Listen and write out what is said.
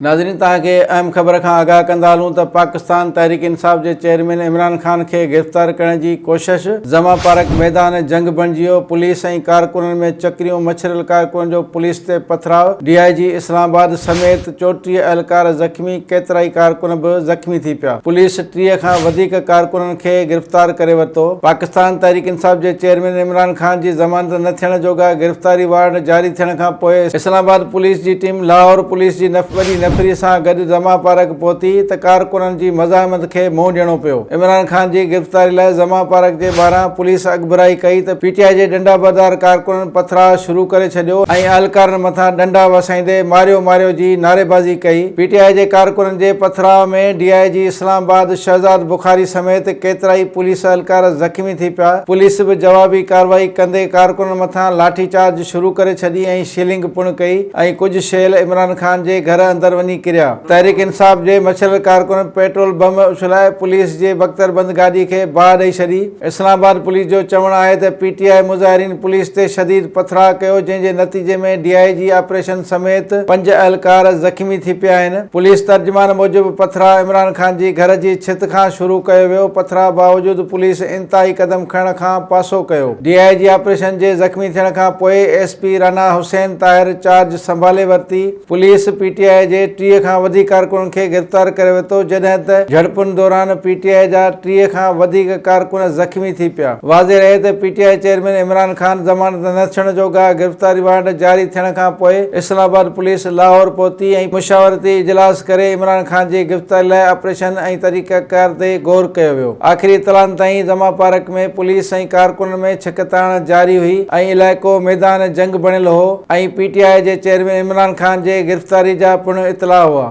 नाज़रीन, तव्हांखे अहम ख़बर खां आगाह कंदा हलूं त पाकिस्तान तहरीक इंसाफ़ जे चेयरमैन इमरान ख़ान खे गिरफ़्तार करण जी कोशिश। जमा पार्क मैदान जंग बणिजी वियो। पुलिस ऐं कारकुननि में चक्रियूं। मछरियल कारकुननि जो पुलिस ते पथराव। DIG इस्लामाबाद समेत 34 एहलकार ज़ख़्मी। केतिराई कारकुन बि ज़ख़्मी थी पिया। पुलिस 30 खां वधीक कारकुननि खे गिरफ़्तार करे वरितो। पाकिस्तान तहरीक इंसाफ़ जे चेयरमैन इमरान ख़ान जी ज़मानत न थियण जोॻा गिरफ़्तारी वारंट जारी थियण खां पोइ इस्लामाबाद पुलिस जी टीम लाहौर पुलिस जी वॾी नफ़री सां गॾु जमा पार्क पहुती त कारकुननि जी मज़ाहमत खे मुंहुं ॾियणो पियो। इमरान ख़ान जी गिरफ़्तारी लाइ जमा पार्क जे ॿाहिरां पुलिस अॻिभराई कई त PTI जे डंडा बरदार कारकुननि पथराव शुरू करे छॾियो ऐं अहलकारनि मथां डंडा वसाईंदे मारियो मारियो जी नारेबाज़ी कई। PTI जे कारकुननि जे पथराव में DIG इस्लामाबाद शहज़ाद बुखारी समेत केतिराई पुलिस अहलकार ज़ख़्मी थी पिया। पुलिस बि जवाबी कार्रवाई कंदे कारकुननि मथां लाठीचार्ज शुरू करे छॾी ऐं शीलिंग पिणु कई ऐं कुझु शेल इमरान ख़ान जे घर अंदरि वञी किरिया। तहरीक इंसाफ़ जे मछलियल कारकुन पेट्रोल बम उछलाए पुलिस जे बख़्तरबंद गाॾी खे बाहि ॾेई छॾी। इस्लामाबाद पुलिस जो चवणु आहे त PTI मुज़ाहिरीन पुलिस ते शदीद पथराव कयो, जंहिं जे नतीजे में DIG ऑपरेशन समेत 5 एहलकार ज़ख़्मी थी पिया आहिनि। पुलिस तर्जुमान मूजिबि पथराव इमरान ख़ान जी घर जी छित खां शुरू कयो वियो। पथराव बावजूदि पुलिस इंतहाई क़दम खणण खां पासो कयो। DIG ऑपरेशन जे ज़ख़्मी थियण खां पोइ SP राना हुसैन ताहिर चार्ज संभाले वरिती। पुलिस PTI जे 30 खां वधीक कारकुननि खे गिरफ़्तार करे वरितो, जॾहिं त झड़पुनि दौरान PTI जा 30 खां वधीक कारकुन ज़ख़्मी थी पिया। वाज़ेह रहे त PTI चेयरमैन इमरान ख़ान ज़मानत न थियण जोॻा गिरफ़्तारी वारंट जारी थियण खां पोइ इस्लामाबाद पुलिस लाहौर पहुती ऐं मुशावरती इजलास करे इमरान ख़ान जी गिरफ़्तारी लाइ ऑपरेशन ऐं तरीक़ाकार ते ग़ौर कयो वियो। आख़िरी इतलाउनि ताईं जमा पार्क में पुलिस ऐं कारकुननि में छिकताण जारी हुई ऐं इलाइक़ो मैदान जंग बणियल हो ऐं PTI जे चेयरमैन इमरान ख़ान जे गिरफ़्तारी जा पिणु इतला हुआ।